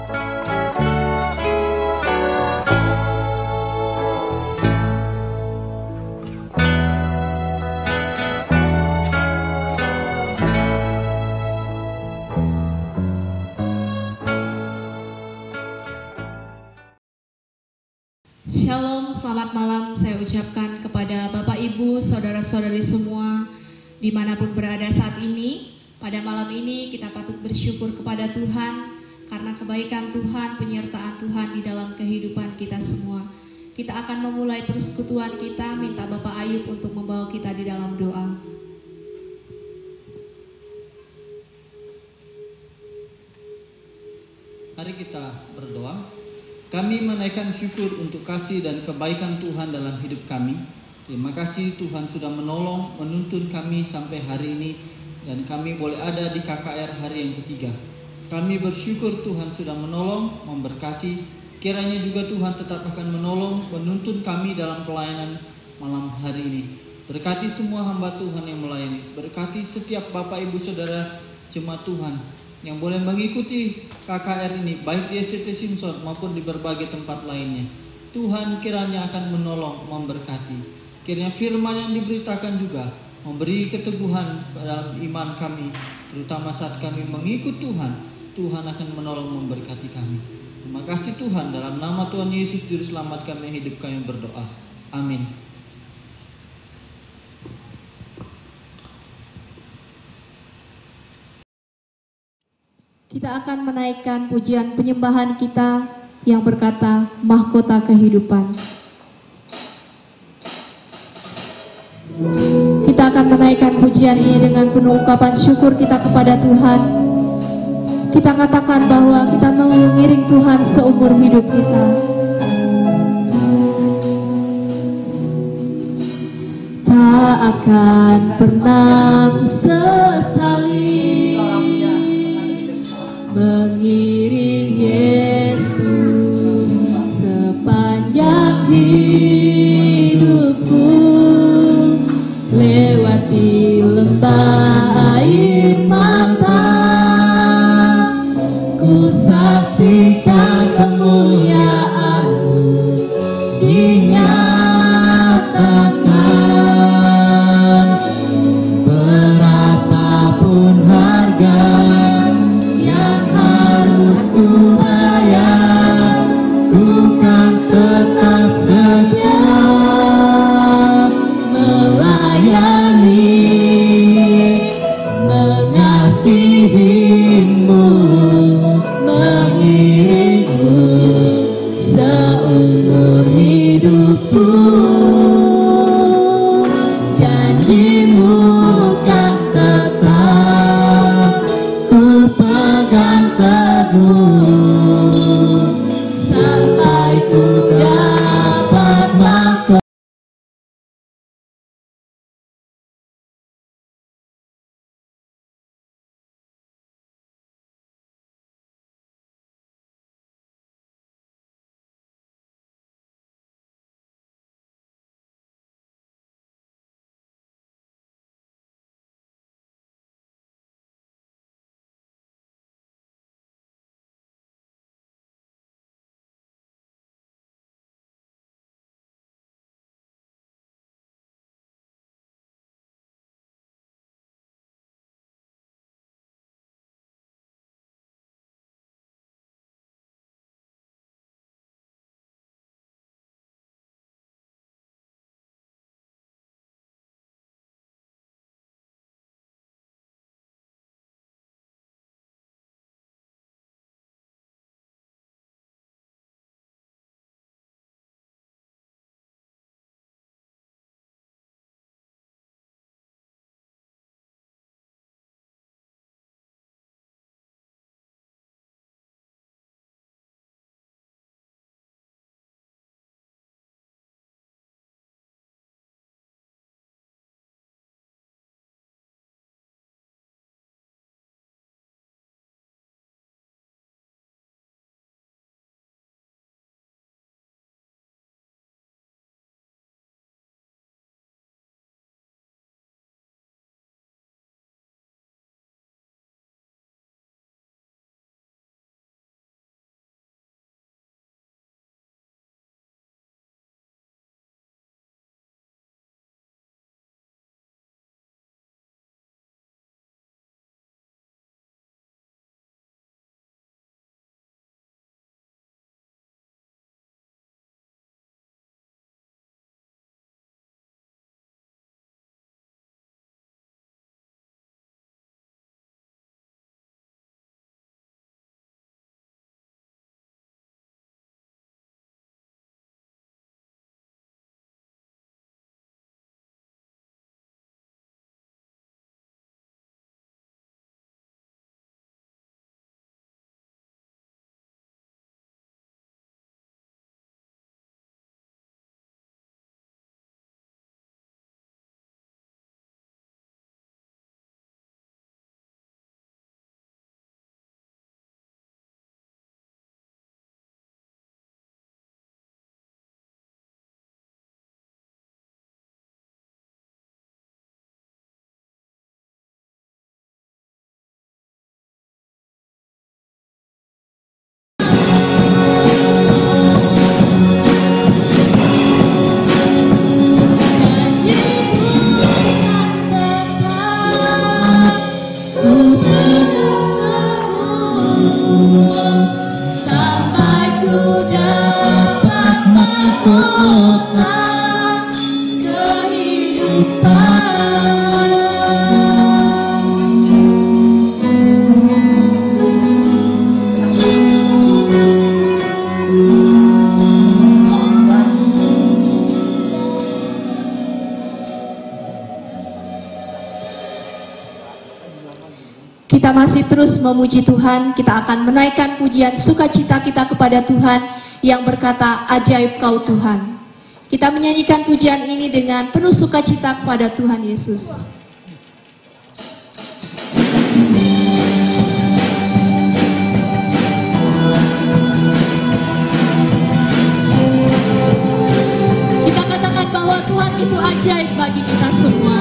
Shalom, selamat malam saya ucapkan kepada Bapak Ibu, Saudara-saudari semua dimanapun berada saat ini. Pada malam ini kita patut bersyukur kepada Tuhan karena kebaikan Tuhan, penyertaan Tuhan di dalam kehidupan kita semua. Kita akan memulai persekutuan kita, minta Bapak Ayub untuk membawa kita di dalam doa. Mari kita berdoa. Kami menaikkan syukur untuk kasih dan kebaikan Tuhan dalam hidup kami. Terima kasih Tuhan sudah menolong, menuntun kami sampai hari ini, dan kami boleh ada di KKR hari yang ketiga. Kami bersyukur Tuhan sudah menolong, memberkati. Kiranya juga Tuhan tetap akan menolong, menuntun kami dalam pelayanan malam hari ini. Berkati semua hamba Tuhan yang melayani. Berkati setiap Bapak Ibu Saudara jemaat Tuhan yang boleh mengikuti KKR ini, baik di SCT Simpson maupun di berbagai tempat lainnya. Tuhan kiranya akan menolong, memberkati. Kiranya firman yang diberitakan juga memberi keteguhan dalam iman kami, terutama saat kami mengikut Tuhan. Tuhan akan menolong, memberkati kami. Terima kasih Tuhan, dalam nama Tuhan Yesus Juru Selamat kami hidup, kami berdoa. Amin. Kita akan menaikkan pujian penyembahan kita yang berkata Mahkota Kehidupan. Kita akan menaikkan pujian ini dengan penuh ungkapan syukur kita kepada Tuhan. Kita katakan bahwa kita mau mengiring Tuhan seumur hidup kita. Tak akan pernah sesali mengiring Yesus sepanjang hidupku, lewati lembah air mata, ku saksikan kemuliaan-Mu dinyatakan. Berapapun harga yang harus ku bayar, ku kan tetap setia melayani, mengasihi-Mu, mengiring-Mu seumur hidupku. Janji-Mu kan tetap ku pegang teguh sampai ku dapat mahkota. terus memuji Tuhan, kita akan menaikkan pujian sukacita kita kepada Tuhan yang berkata, ajaib kau Tuhan. Kita menyanyikan pujian ini dengan penuh sukacita kepada Tuhan Yesus. Kita katakan bahwa Tuhan itu ajaib bagi kita semua.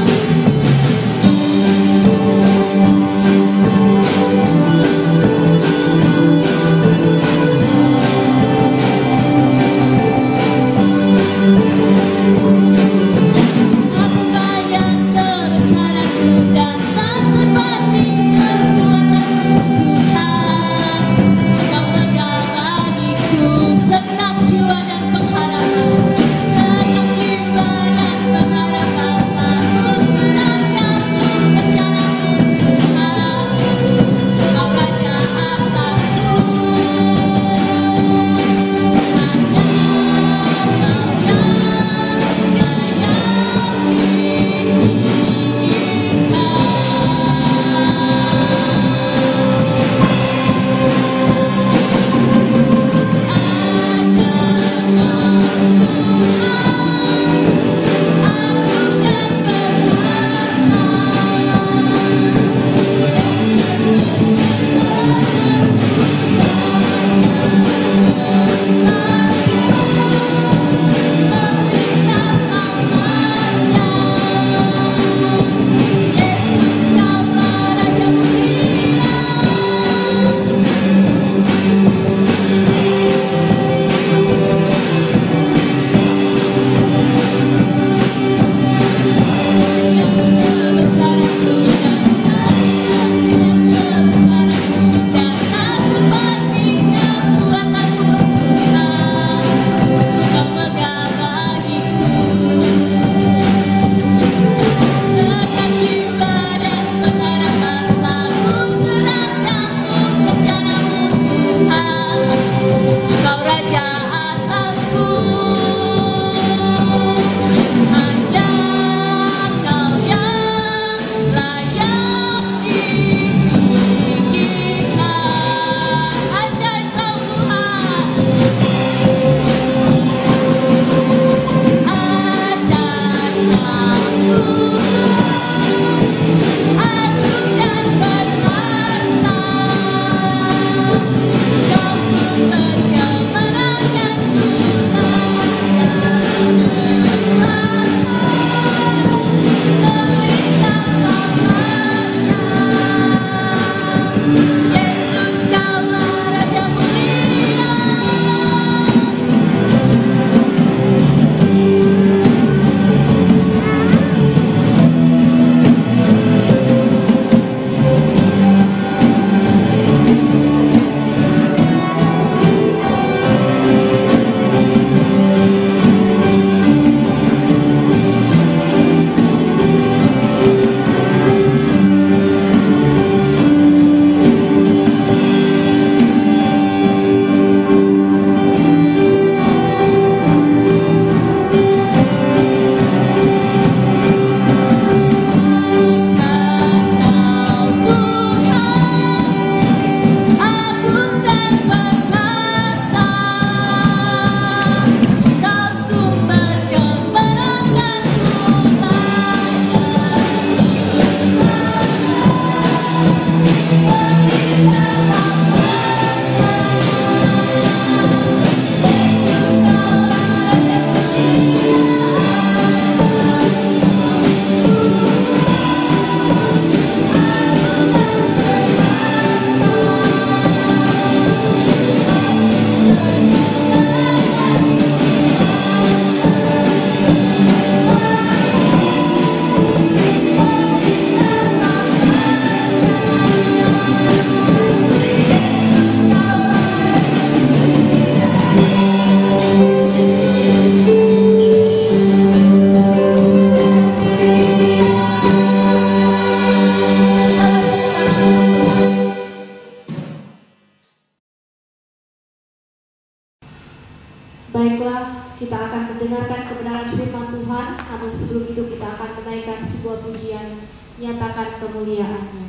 Baiklah, kita akan mendengarkan kebenaran firman Tuhan, namun sebelum itu kita akan menaikkan sebuah pujian, nyatakan kemuliaan-Nya.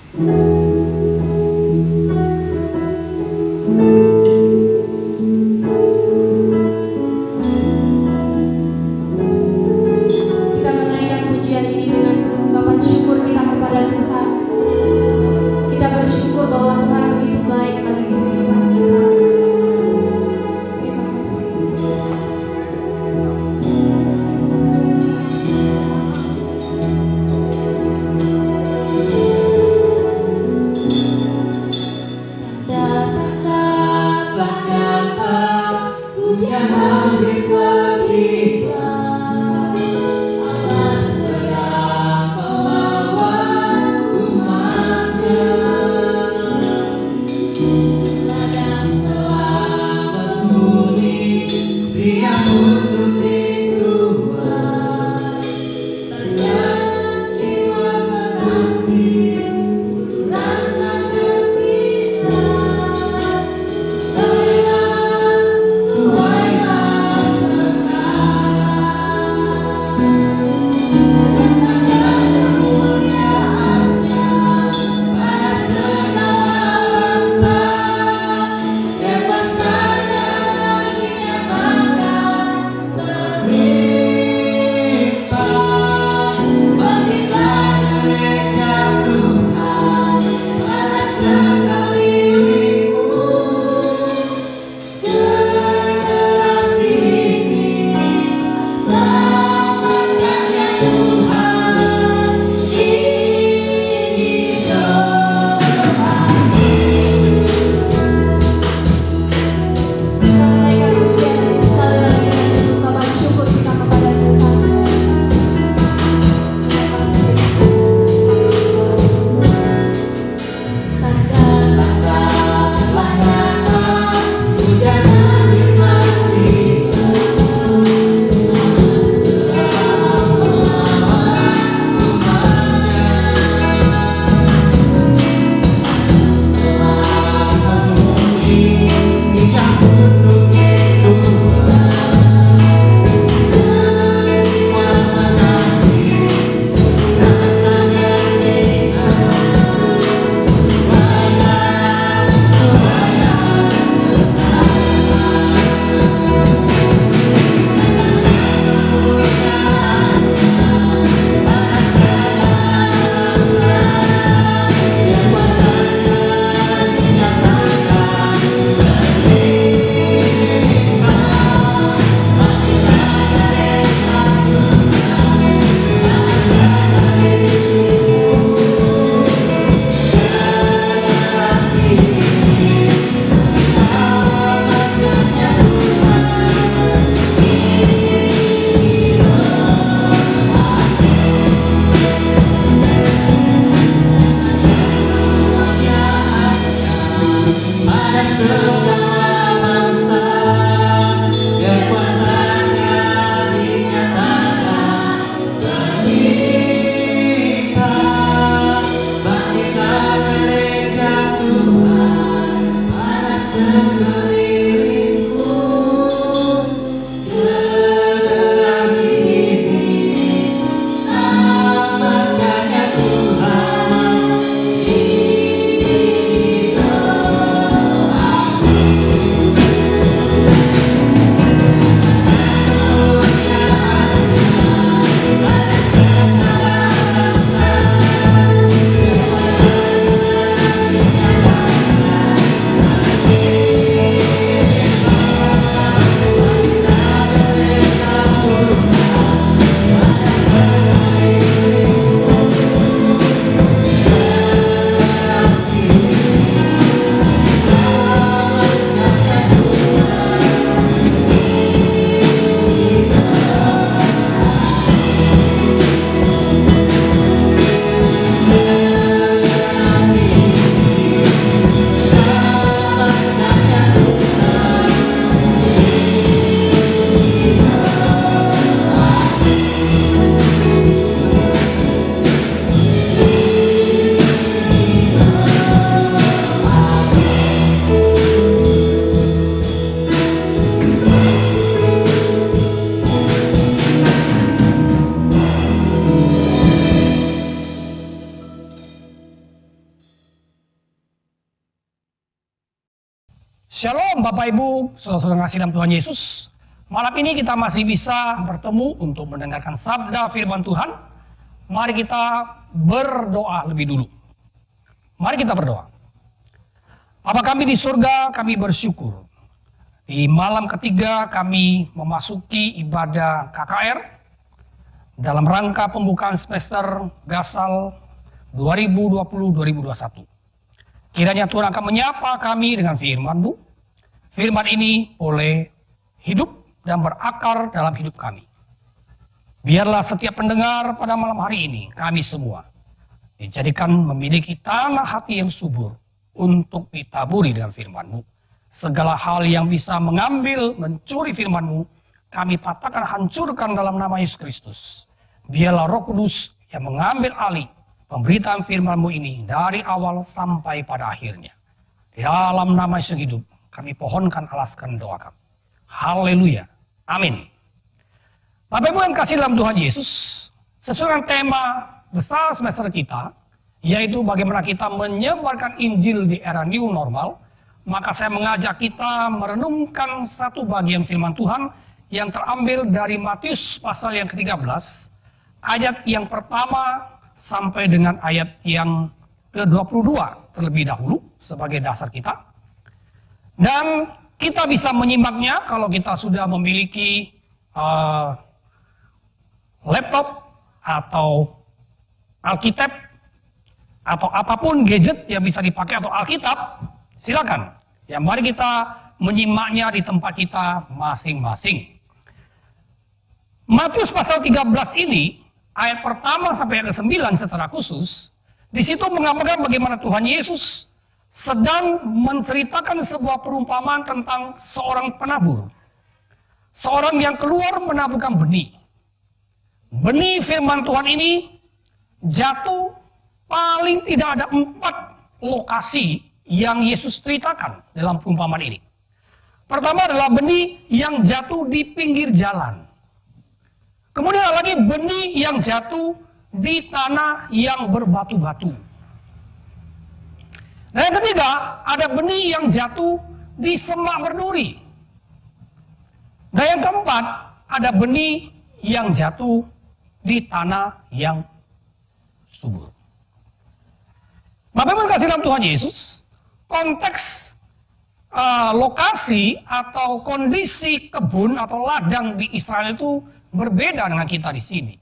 Kita menaikkan pujian ini dengan ungkapan syukur kita kepada Tuhan. Kita bersyukur bahwa Tuhan begitu baik bagi kehidupan kita. Terima kasih. Shalom Bapak Ibu, saudara-saudara kasih dalam Tuhan Yesus. Malam ini kita masih bisa bertemu untuk mendengarkan sabda firman Tuhan. Mari kita berdoa lebih dulu. Mari kita berdoa. Bapa kami di surga, kami bersyukur. Di malam ketiga kami memasuki ibadah KKR dalam rangka pembukaan semester Gasal 2020-2021. Kiranya Tuhan akan menyapa kami dengan firman-Mu. Firman ini boleh hidup dan berakar dalam hidup kami. Biarlah setiap pendengar pada malam hari ini, kami semua, dijadikan memiliki tanah hati yang subur untuk ditaburi dengan firman-Mu. Segala hal yang bisa mengambil, mencuri firman-Mu, kami patahkan, hancurkan dalam nama Yesus Kristus. Biarlah Roh Kudus yang mengambil alih pemberitaan firman-Mu ini dari awal sampai pada akhirnya. Di dalam nama Yesus hidup, kami pohonkan alaskan doa kami. Haleluya. Amin. Bapak Ibu yang kasih dalam Tuhan Yesus, sesuai dengan tema besar semester kita, yaitu bagaimana kita menyebarkan Injil di era new normal, maka saya mengajak kita merenungkan satu bagian firman Tuhan yang terambil dari Matius pasal yang ke-13, ayat yang pertama sampai dengan ayat yang ke-22 terlebih dahulu sebagai dasar kita. Dan kita bisa menyimaknya kalau kita sudah memiliki laptop atau Alkitab atau apapun gadget yang bisa dipakai atau Alkitab, silakan. Ya, mari kita menyimaknya di tempat kita masing-masing. Matius pasal 13 ini ayat pertama sampai ayat ke-9 secara khusus, di situ menggambarkan bagaimana Tuhan Yesus sedang menceritakan sebuah perumpamaan tentang seorang penabur. Seorang yang keluar menaburkan benih. Benih firman Tuhan ini jatuh paling tidak ada 4 lokasi yang Yesus ceritakan dalam perumpamaan ini. Pertama adalah benih yang jatuh di pinggir jalan. Kemudian ada lagi benih yang jatuh di tanah yang berbatu-batu. Dan yang ketiga, ada benih yang jatuh di semak berduri. Dan yang keempat, ada benih yang jatuh di tanah yang subur. Bapak Ibu kasih dalam Tuhan Yesus, konteks lokasi atau kondisi kebun atau ladang di Israel itu berbeda dengan kita di sini.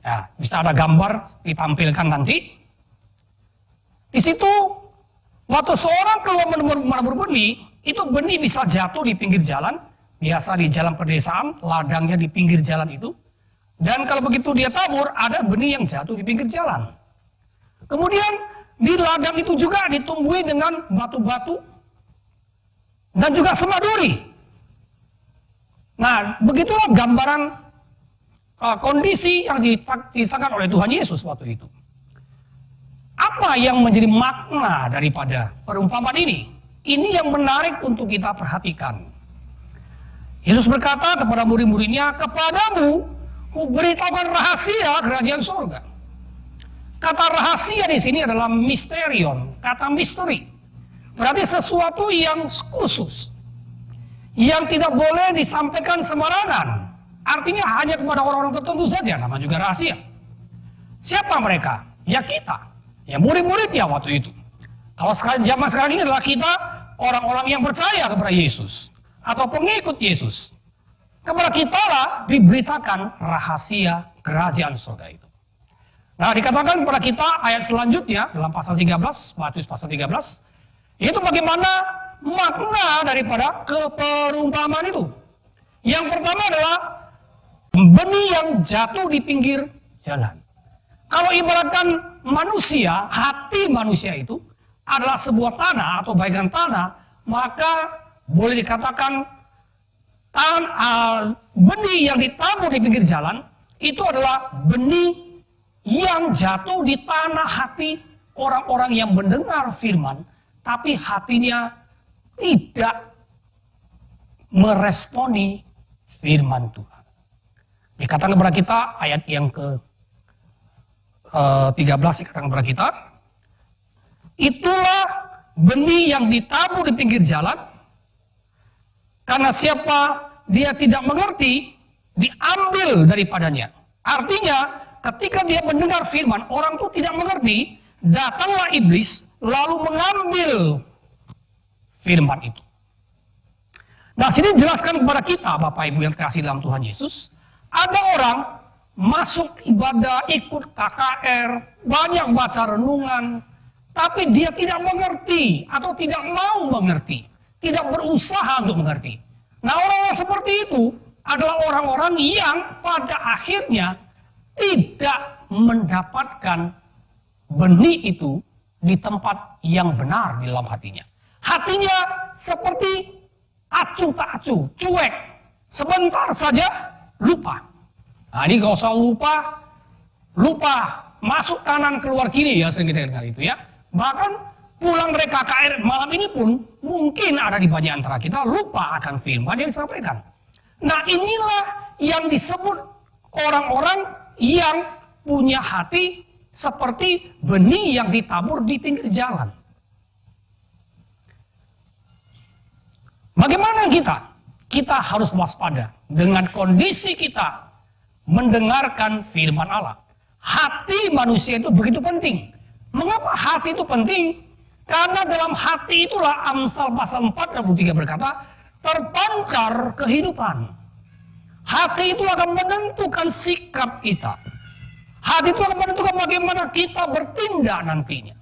Ya, bisa ada gambar ditampilkan nanti. Di situ, waktu seorang keluar menabur benih, itu benih bisa jatuh di pinggir jalan. Biasa di jalan pedesaan, ladangnya di pinggir jalan itu. Dan kalau begitu dia tabur, ada benih yang jatuh di pinggir jalan. Kemudian di ladang itu juga ditumbuhi dengan batu-batu dan juga semak duri. Nah, begitulah gambaran kondisi yang diceritakan oleh Tuhan Yesus waktu itu. Apa yang menjadi makna daripada perumpamaan ini? Ini yang menarik untuk kita perhatikan. Yesus berkata kepada murid-muridnya, "Kepadamu kuberitahukan rahasia kerajaan surga." Kata rahasia di sini adalah misterion, kata misteri. Berarti sesuatu yang khusus, yang tidak boleh disampaikan sembarangan. Artinya hanya kepada orang-orang tertentu saja, nama juga rahasia. Siapa mereka? Ya kita, ya murid-muridnya waktu itu. Kalau zaman sekarang ini adalah kita, orang-orang yang percaya kepada Yesus, atau pengikut Yesus. Kepada kita lah diberitakan rahasia kerajaan surga itu. Nah, dikatakan kepada kita ayat selanjutnya, dalam pasal 13, Matius pasal 13, itu bagaimana makna daripada perumpamaan itu. Yang pertama adalah benih yang jatuh di pinggir jalan. Kalau ibaratkan manusia, hati manusia itu adalah sebuah tanah atau bagian tanah, maka boleh dikatakan benih yang ditabur di pinggir jalan itu adalah benih yang jatuh di tanah hati orang-orang yang mendengar firman, tapi hatinya tidak meresponi firman Tuhan. Dikatakan kepada kita ayat yang ke-13 dikatakan kepada kita, itulah benih yang ditabur di pinggir jalan, karena siapa dia tidak mengerti, diambil daripadanya. Artinya, ketika dia mendengar firman, orang itu tidak mengerti, datanglah iblis, lalu mengambil firman itu. Nah, sini jelaskan kepada kita, Bapak Ibu yang terkasih dalam Tuhan Yesus, ada orang masuk ibadah, ikut KKR, banyak baca renungan, tapi dia tidak mengerti atau tidak mau mengerti, tidak berusaha untuk mengerti. Nah, orang-orang seperti itu adalah orang-orang yang pada akhirnya tidak mendapatkan benih itu di tempat yang benar di dalam hatinya. Hatinya seperti acuh tak acuh, cuek, sebentar saja lupa. Nah, ini kalau soal lupa masuk kanan keluar kiri ya, sering kita dengar itu ya. Bahkan pulang dari KKR malam ini pun mungkin ada di banyak antara kita lupa akan firman yang disampaikan. Nah, inilah yang disebut orang-orang yang punya hati seperti benih yang ditabur di pinggir jalan. Bagaimana kita? Kita harus waspada dengan kondisi kita mendengarkan firman Allah. Hati manusia itu begitu penting. Mengapa hati itu penting? Karena dalam hati itulah Amsal pasal 4:23 berkata, terpancar kehidupan. Hati itu akan menentukan sikap kita. Hati itu akan menentukan bagaimana kita bertindak nantinya.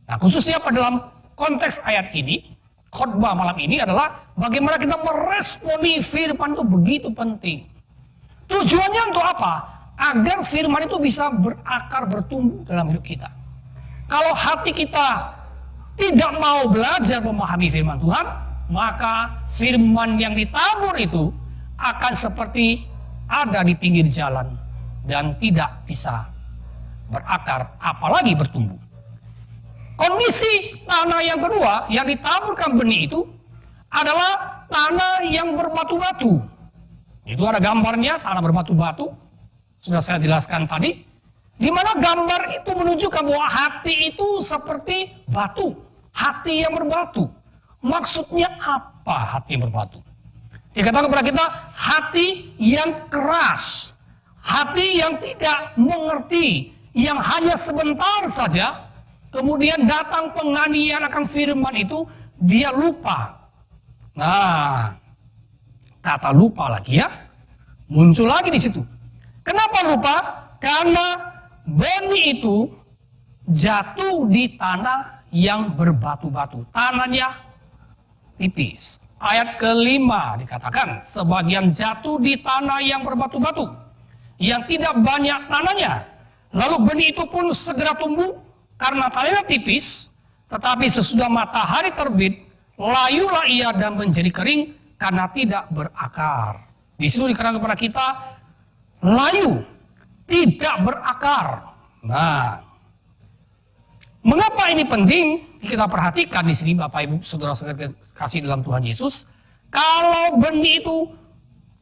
Nah, khususnya pada dalam konteks ayat ini, khotbah malam ini adalah bagaimana kita meresponi firman itu begitu penting. Tujuannya untuk apa? Agar firman itu bisa berakar, bertumbuh dalam hidup kita. Kalau hati kita tidak mau belajar memahami firman Tuhan, maka firman yang ditabur itu akan seperti ada di pinggir jalan dan tidak bisa berakar, apalagi bertumbuh. Kondisi tanah yang kedua yang ditaburkan benih itu adalah tanah yang berbatu-batu. Itu ada gambarnya, tanah berbatu-batu. Sudah saya jelaskan tadi. Di mana gambar itu menunjukkan bahwa hati itu seperti batu. Hati yang berbatu. Maksudnya apa hati yang berbatu? Dikatakan kepada kita, hati yang keras. Hati yang tidak mengerti. Yang hanya sebentar saja, kemudian datang penganiayaan akan firman itu, dia lupa. Nah, kata lupa lagi ya, muncul lagi di situ. Kenapa lupa? Karena benih itu jatuh di tanah yang berbatu-batu. Tanahnya tipis. Ayat kelima dikatakan, sebagian jatuh di tanah yang berbatu-batu, yang tidak banyak tanahnya. Lalu benih itu pun segera tumbuh, karena tanahnya tipis, tetapi sesudah matahari terbit, layulah ia dan menjadi kering, karena tidak berakar. Di situ dikatakan kepada kita, layu, tidak berakar. Nah, mengapa ini penting? Kita perhatikan di sini, Bapak Ibu, saudara-saudara kasih dalam Tuhan Yesus. Kalau benih itu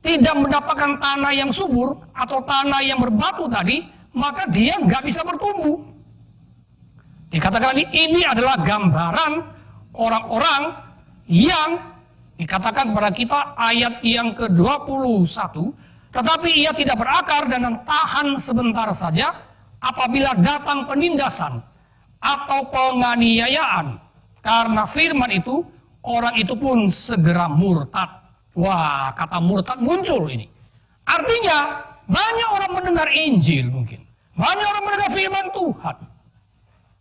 tidak mendapatkan tanah yang subur atau tanah yang berbatu tadi, maka dia nggak bisa bertumbuh. Dikatakan ini adalah gambaran orang-orang yang dikatakan kepada kita ayat yang ke-21, tetapi ia tidak berakar dan tahan sebentar saja apabila datang penindasan atau penganiayaan. Karena firman itu, orang itu pun segera murtad. Wah, kata murtad muncul ini. Artinya, banyak orang mendengar Injil mungkin. Banyak orang mendengar firman Tuhan.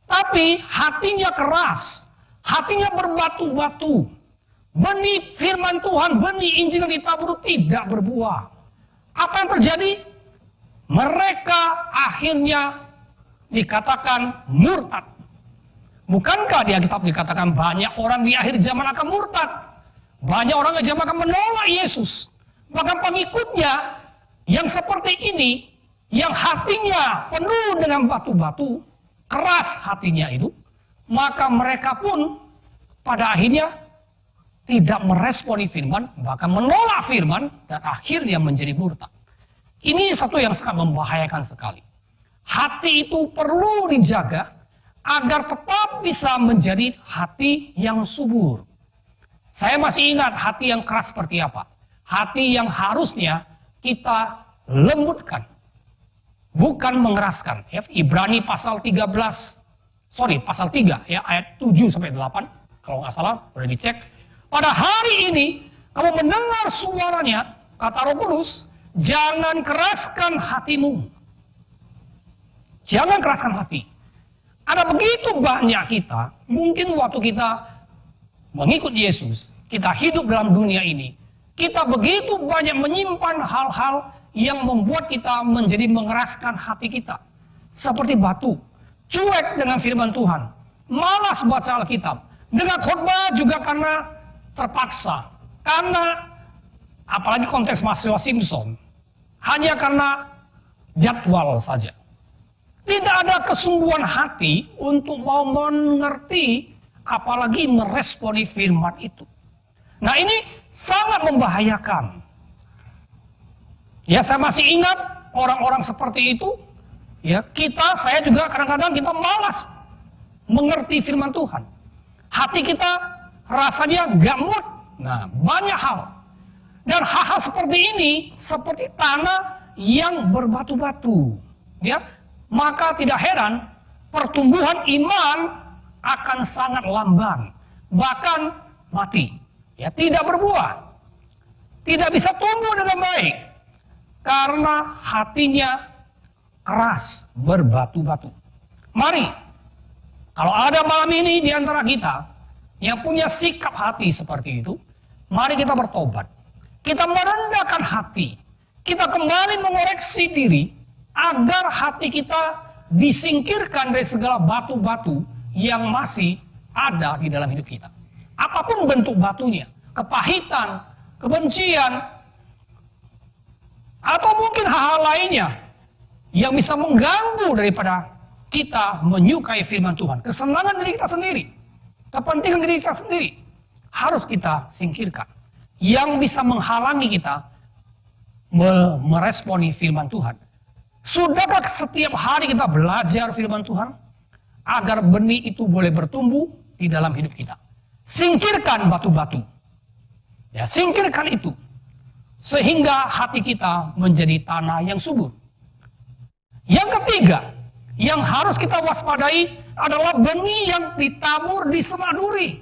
Tapi hatinya keras. Hatinya berbatu-batu. Benih firman Tuhan, benih Injil yang ditabur tidak berbuah. Apa yang terjadi? Mereka akhirnya dikatakan murtad. Bukankah di Alkitab dikatakan banyak orang di akhir zaman akan murtad? Banyak orang di zaman akan menolak Yesus. Bahkan pengikutnya yang seperti ini, yang hatinya penuh dengan batu-batu, keras hatinya itu, maka mereka pun pada akhirnya tidak meresponi firman, bahkan menolak firman, dan akhirnya menjadi murtad. Ini satu yang sangat membahayakan sekali. Hati itu perlu dijaga agar tetap bisa menjadi hati yang subur. Saya masih ingat hati yang keras seperti apa. Hati yang harusnya kita lembutkan, bukan mengeraskan. Ya, Ibrani pasal 3 ya, ayat 7 sampai 8, kalau nggak salah, boleh dicek. Pada hari ini, kamu mendengar suaranya, kata Roh Kudus, jangan keraskan hatimu. Jangan keraskan hati. Ada begitu banyak kita, mungkin waktu kita mengikut Yesus, kita hidup dalam dunia ini, kita begitu banyak menyimpan hal-hal yang membuat kita menjadi mengeraskan hati kita. Seperti batu, cuek dengan firman Tuhan, malas baca Alkitab, dengan khotbah juga karena terpaksa, karena apalagi konteks mahasiswa Simpson, hanya karena jadwal saja. Tidak ada kesungguhan hati untuk mau mengerti, apalagi meresponi firman itu. Nah, ini sangat membahayakan. Ya, saya masih ingat orang-orang seperti itu. Ya, saya juga kadang-kadang kita malas mengerti firman Tuhan. Hati kita rasanya gak mood. Nah, banyak hal. Dan hal-hal seperti ini seperti tanah yang berbatu-batu. Ya, maka tidak heran pertumbuhan iman akan sangat lamban, bahkan mati. Ya, tidak berbuah, tidak bisa tumbuh dengan baik karena hatinya keras, berbatu-batu. Mari, kalau ada malam ini di antara kita yang punya sikap hati seperti itu, mari kita bertobat. Kita merendahkan hati, kita kembali mengoreksi diri, agar hati kita disingkirkan dari segala batu-batu yang masih ada di dalam hidup kita. Apapun bentuk batunya, kepahitan, kebencian, atau mungkin hal-hal lainnya yang bisa mengganggu daripada kita menyukai firman Tuhan. Kesenangan diri kita sendiri, kepentingan diri kita sendiri, harus kita singkirkan. Yang bisa menghalangi kita meresponi firman Tuhan. Sudahkah setiap hari kita belajar firman Tuhan agar benih itu boleh bertumbuh di dalam hidup kita? Singkirkan batu-batu. Ya, singkirkan itu sehingga hati kita menjadi tanah yang subur. Yang ketiga, yang harus kita waspadai adalah benih yang ditabur di semak duri.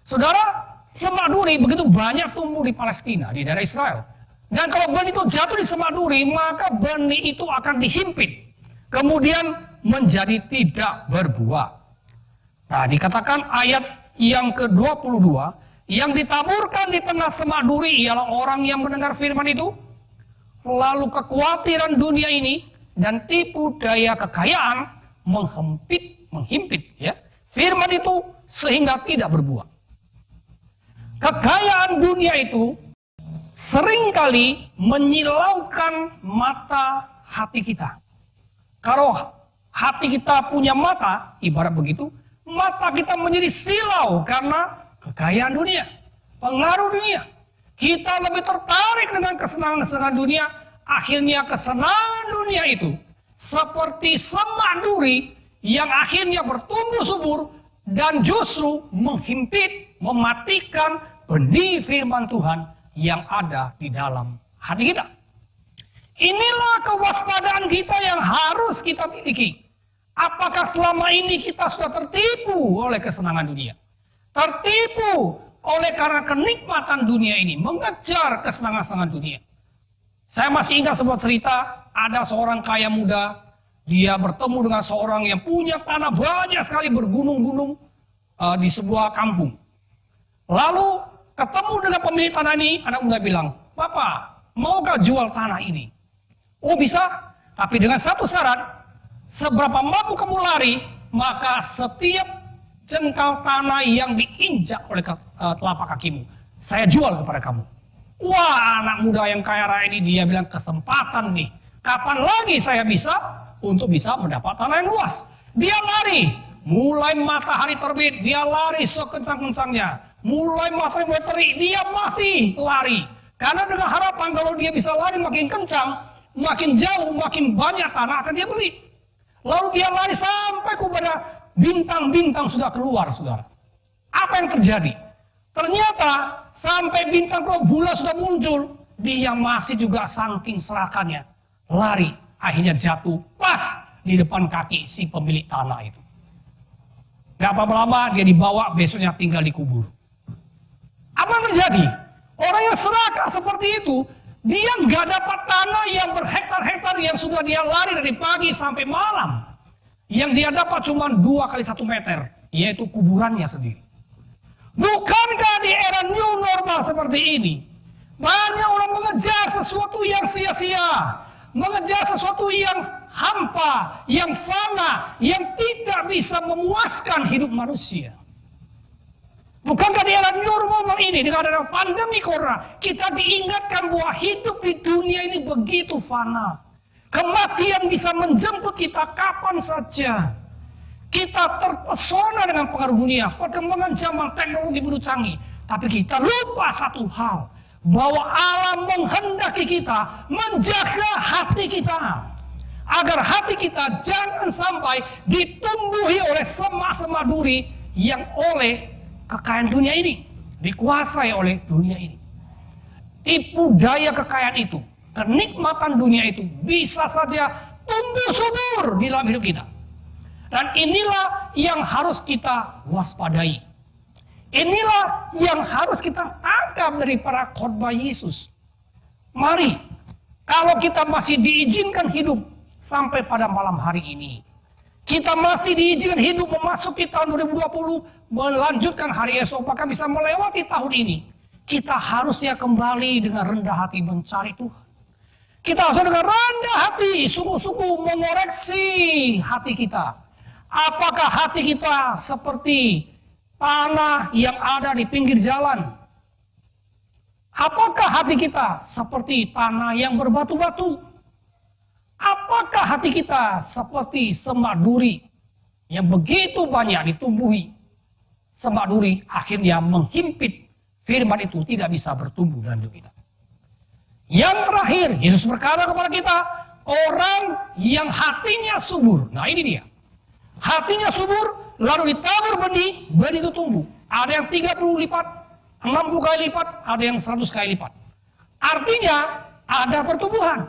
Saudara, semak duri begitu banyak tumbuh di Palestina, di daerah Israel. Dan kalau benih itu jatuh di semak duri, maka benih itu akan dihimpit. Kemudian menjadi tidak berbuah. Nah, dikatakan ayat yang ke-22, yang ditaburkan di tengah semak duri ialah orang yang mendengar firman itu, lalu kekhawatiran dunia ini dan tipu daya kekayaan menghimpit ya, firman itu sehingga tidak berbuah. Kekayaan dunia itu seringkali menyilaukan mata hati kita. Kalau hati kita punya mata, ibarat begitu, mata kita menjadi silau karena kekayaan dunia, pengaruh dunia. Kita lebih tertarik dengan kesenangan-kesenangan dunia, akhirnya kesenangan dunia itu seperti semak duri yang akhirnya bertumbuh subur dan justru menghimpit, mematikan benih firman Tuhan yang ada di dalam hati kita. Inilah kewaspadaan kita yang harus kita miliki. Apakah selama ini kita sudah tertipu oleh kesenangan dunia? Tertipu oleh karena kenikmatan dunia ini, mengejar kesenangan-kesenangan dunia. Saya masih ingat sebuah cerita, ada seorang kaya muda, dia bertemu dengan seorang yang punya tanah banyak sekali bergunung-gunung di sebuah kampung. Lalu ketemu dengan pemilik tanah ini, anak muda bilang, "Papa, maukah jual tanah ini?" "Oh bisa, tapi dengan satu syarat, seberapa mampu kamu lari, maka setiap jengkal tanah yang diinjak oleh telapak kakimu, saya jual kepada kamu." Wah, anak muda yang kaya raya ini dia bilang, kesempatan nih, kapan lagi saya bisa mendapat tanah yang luas. Dia lari, mulai matahari terbit, dia lari sekencang-kencangnya. Mulai matahari mulai terik, dia masih lari. Karena dengan harapan kalau dia bisa lari makin kencang, makin jauh, makin banyak tanah akan dia beli. Lalu dia lari sampai kepada bintang-bintang sudah keluar, saudara. Apa yang terjadi? Ternyata sampai bintang keluar, bulan sudah muncul, dia masih juga saking serakannya lari, akhirnya jatuh pas di depan kaki si pemilik tanah itu. Gak lama-lama dia dibawa, besoknya tinggal dikubur. Apa yang terjadi? Orang yang serakah seperti itu, dia gak dapat tanah yang berhektar-hektar yang sudah dia lari dari pagi sampai malam. Yang dia dapat cuma 2 kali 1 meter, yaitu kuburannya sendiri. Bukankah di era new normal seperti ini, banyak orang mengejar sesuatu yang sia-sia, mengejar sesuatu yang hampa, yang fana, yang tidak bisa memuaskan hidup manusia. Bukankah di era new normal ini, dengan adanya pandemi corona, kita diingatkan bahwa hidup di dunia ini begitu fana. Kematian bisa menjemput kita kapan saja. Kita terpesona dengan pengaruh dunia, perkembangan zaman, teknologi begitu canggih. Tapi kita lupa satu hal, bahwa Allah menghendaki kita menjaga hati kita. Agar hati kita jangan sampai ditumbuhi oleh semak-semak duri yang oleh kekayaan dunia ini, dikuasai oleh dunia ini. Tipu daya kekayaan itu, kenikmatan dunia itu bisa saja tumbuh subur di dalam hidup kita. Dan inilah yang harus kita waspadai. Inilah yang harus kita tangkap dari para khotbah Yesus. Mari, kalau kita masih diizinkan hidup sampai pada malam hari ini, kita masih diizinkan hidup memasuki tahun 2020, melanjutkan hari esok, bahkan bisa melewati tahun ini, kita harusnya kembali dengan rendah hati mencari Tuhan. Kita harus dengan rendah hati, sungguh-sungguh mengoreksi hati kita. Apakah hati kita seperti tanah yang ada di pinggir jalan? Apakah hati kita seperti tanah yang berbatu-batu? Apakah hati kita seperti semak duri yang begitu banyak ditumbuhi? Semak duri akhirnya menghimpit firman itu, tidak bisa bertumbuh dalam hidup kita. Yang terakhir, Yesus berkata kepada kita, orang yang hatinya subur. Nah ini dia. Hatinya subur, lalu ditabur benih, benih itu tumbuh. Ada yang 30 lipat, 60 kali lipat, ada yang 100 kali lipat. Artinya, ada pertumbuhan.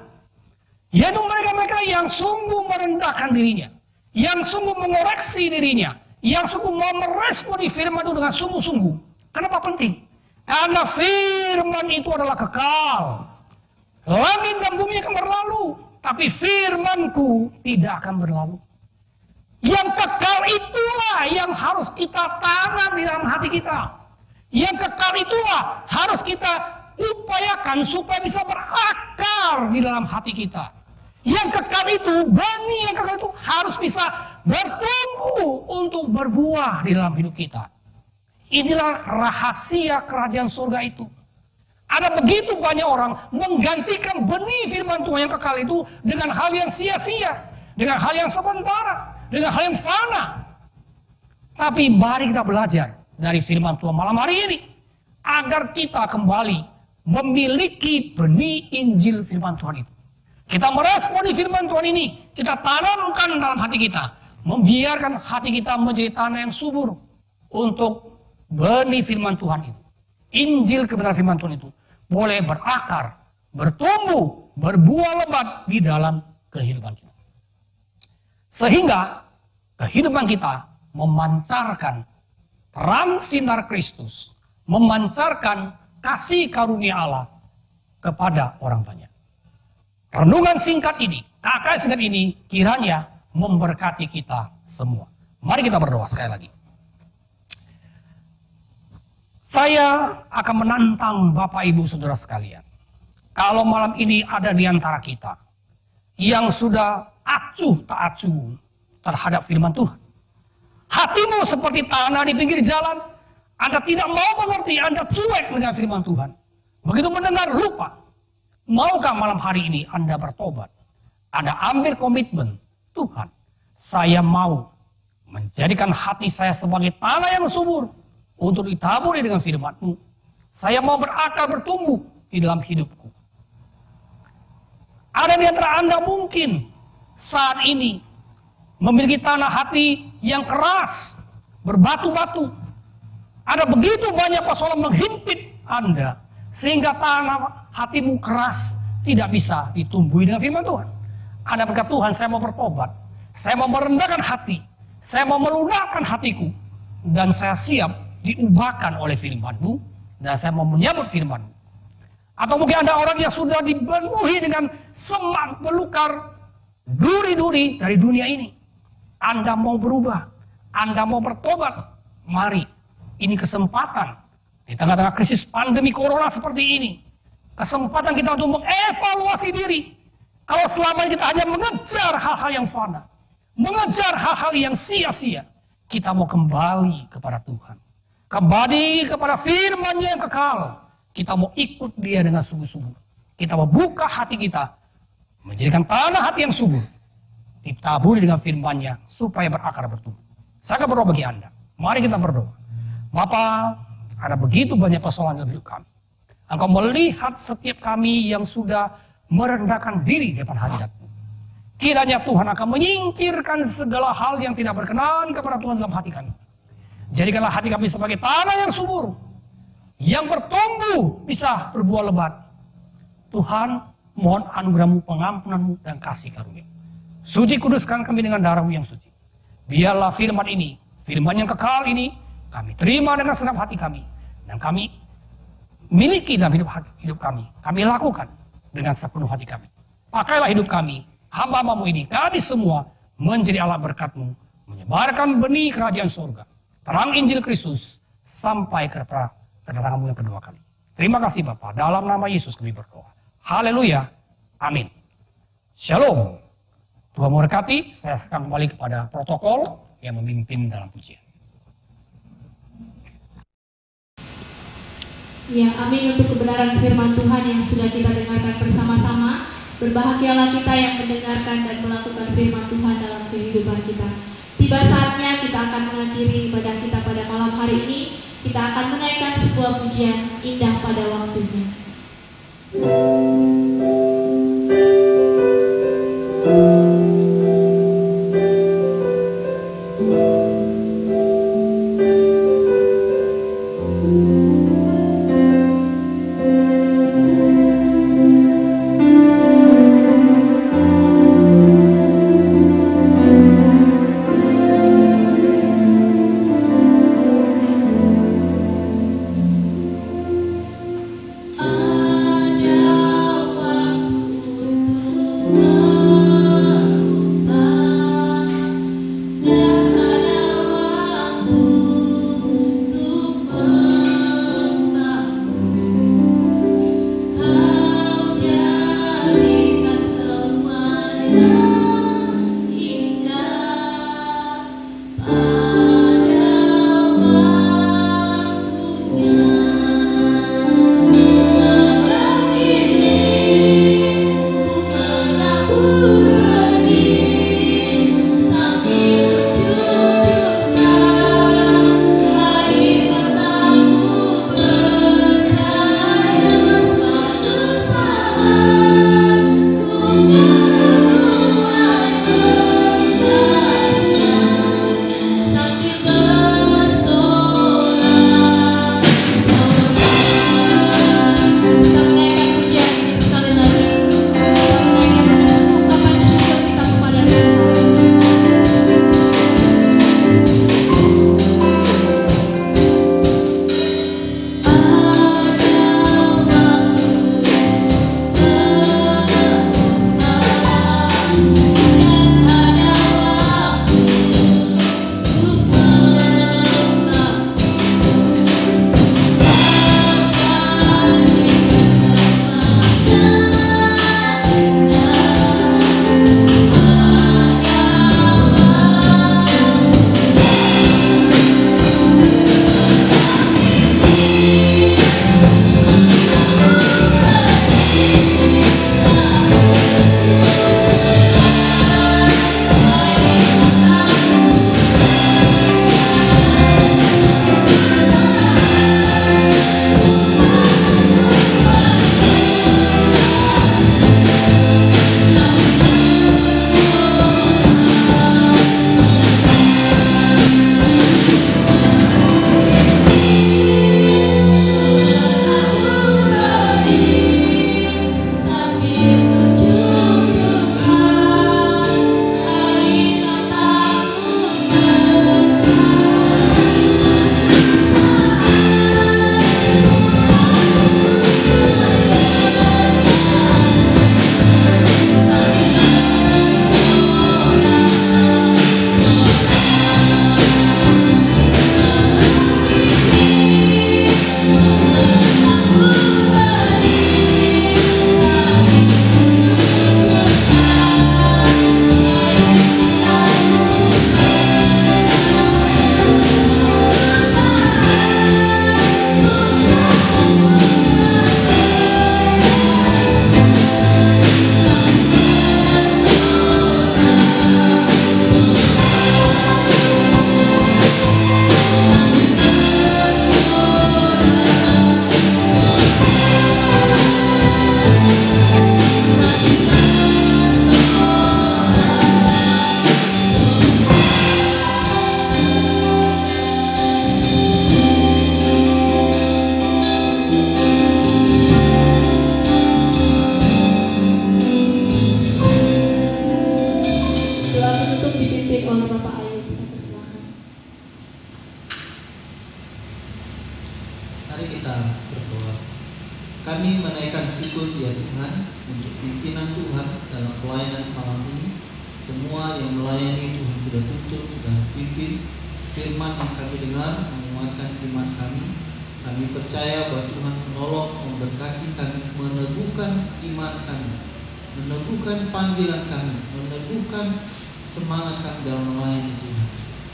Yaitu mereka-mereka yang sungguh merendahkan dirinya, yang sungguh mengoreksi dirinya, yang sungguh mau meresponi firman itu dengan sungguh-sungguh. Kenapa penting? Karena firman itu adalah kekal. Langit dan bumi akan berlalu, tapi firmanku tidak akan berlalu. Yang kekal itulah yang harus kita tanam di dalam hati kita. Yang kekal itulah harus kita upayakan supaya bisa berakar di dalam hati kita. Yang kekal itu, benih yang kekal itu harus bisa bertumbuh untuk berbuah di dalam hidup kita. Inilah rahasia kerajaan surga itu. Ada begitu banyak orang menggantikan benih firman Tuhan yang kekal itu dengan hal yang sia-sia, dengan hal yang sementara, dengan hal yang fana. Tapi mari kita belajar dari firman Tuhan malam hari ini, agar kita kembali memiliki benih Injil firman Tuhan itu. Kita meresponi firman Tuhan ini, kita tanamkan dalam hati kita, membiarkan hati kita menjadi tanah yang subur untuk benih firman Tuhan itu. Injil kebenaran firman Tuhan itu boleh berakar, bertumbuh, berbuah lebat di dalam kehidupan kita. Sehingga kehidupan kita memancarkan terang sinar Kristus, memancarkan kasih karunia Allah kepada orang banyak. Renungan singkat ini, KKS singkat ini kiranya memberkati kita semua. Mari kita berdoa sekali lagi. Saya akan menantang Bapak Ibu Saudara sekalian. Kalau malam ini ada di antara kita yang sudah acuh tak acuh terhadap firman Tuhan. Hatimu seperti tanah di pinggir jalan. Anda tidak mau mengerti, Anda cuek dengan firman Tuhan. Begitu mendengar lupa. Maukah malam hari ini Anda bertobat? Anda ambil komitmen, Tuhan, saya mau menjadikan hati saya sebagai tanah yang subur untuk ditaburi dengan firman-Mu. Saya mau berakar, bertumbuh di dalam hidupku. Ada di antara Anda mungkin saat ini memiliki tanah hati yang keras, berbatu-batu. Ada begitu banyak persoalan menghimpit Anda, sehingga tanah hatimu keras, tidak bisa ditumbuhi dengan firman Tuhan. Anda berkata, Tuhan, saya mau bertobat, saya mau merendahkan hati, saya mau melunakkan hatiku, dan saya siap diubahkan oleh firman-Mu, dan saya mau menyambut firman-Mu. Atau mungkin ada orang yang sudah dipenuhi dengan semak belukar, duri-duri dari dunia ini. Anda mau berubah, Anda mau bertobat, mari. Ini kesempatan di tengah-tengah krisis pandemi corona seperti ini. Kesempatan kita untuk mengevaluasi diri. Kalau selama ini kita hanya mengejar hal-hal yang fana, mengejar hal-hal yang sia-sia, kita mau kembali kepada Tuhan. Kembali kepada firman-Nya yang kekal. Kita mau ikut Dia dengan sungguh-sungguh. Kita mau buka hati kita, menjadikan tanah hati yang subur, ditaburi dengan firman-Nya supaya berakar bertumbuh. Saya akan berdoa bagi Anda. Mari kita berdoa. Bapa, ada begitu banyak persoalan dalam hidup kami. Engkau melihat setiap kami yang sudah merendahkan diri di depan hadirat-Mu. Kiranya Tuhan akan menyingkirkan segala hal yang tidak berkenan kepada Tuhan dalam hati kami. Jadikanlah hati kami sebagai tanah yang subur, yang bertumbuh bisa berbuah lebat. Tuhan, mohon anugerah-Mu, pengampunan-Mu, dan kasih karunia. Suci kuduskan kami dengan darah-Mu yang suci. Biarlah firman ini, firman yang kekal ini, kami terima dengan senang hati kami, dan kami miliki dalam hidup kami. Kami lakukan dengan sepenuh hati kami. Pakailah hidup kami, hamba-Mu ini, kami semua menjadi alat berkat-Mu, menyebarkan benih kerajaan surga, terang Injil Kristus sampai kedatangan-Mu yang kedua kali. Terima kasih Bapa, dalam nama Yesus kami berdoa. Haleluya, amin. Shalom. Tuhan memberkati. Saya akan kembali kepada protokol yang memimpin dalam pujian. Ya, amin untuk kebenaran firman Tuhan yang sudah kita dengarkan bersama-sama. Berbahagialah kita yang mendengarkan dan melakukan firman Tuhan dalam kehidupan kita. Tiba saatnya kita akan mengakhiri ibadah kita pada malam hari ini. Kita akan menaikkan sebuah pujian indah pada waktunya. Mari kita berdoa. Kami menaikkan syukur ya Tuhan untuk pimpinan Tuhan dalam pelayanan malam ini. Semua yang melayani Tuhan sudah tuntun, sudah pimpin. Firman yang kami dengar menguatkan iman kami. Kami percaya bahwa Tuhan menolong, memberkati kami, meneguhkan iman kami, meneguhkan panggilan kami, meneguhkan semangat kami dalam melayani Tuhan.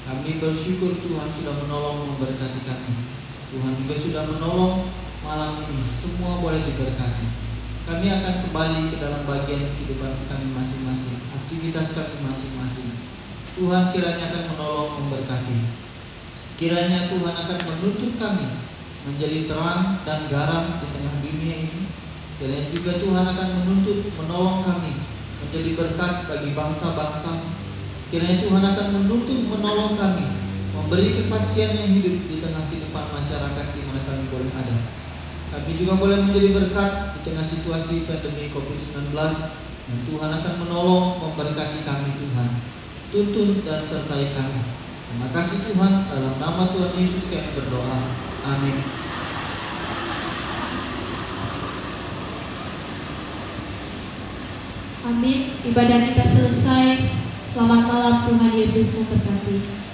Kami bersyukur Tuhan sudah menolong, memberkati kami. Tuhan juga sudah menolong malam ini. Semua boleh diberkati. Kami akan kembali ke dalam bagian kehidupan kami masing-masing, aktivitas kami masing-masing. Tuhan kiranya akan menolong, memberkati. Kiranya Tuhan akan menuntut kami menjadi terang dan garam di tengah dunia ini. Kiranya juga Tuhan akan menuntut, menolong kami menjadi berkat bagi bangsa-bangsa. Kiranya Tuhan akan menuntut, menolong kami memberi kesaksian yang hidup di tengah kehidupan masyarakat di mana kami boleh ada. Kami juga boleh menjadi berkat di tengah situasi pandemi COVID-19, dan Tuhan akan menolong, memberkati kami Tuhan. Tuntun dan sertai kami. Terima kasih Tuhan, dalam nama Tuhan Yesus kami berdoa. Amin. Amin. Ibadah kita selesai. Selamat malam, Tuhan Yesus memberkati.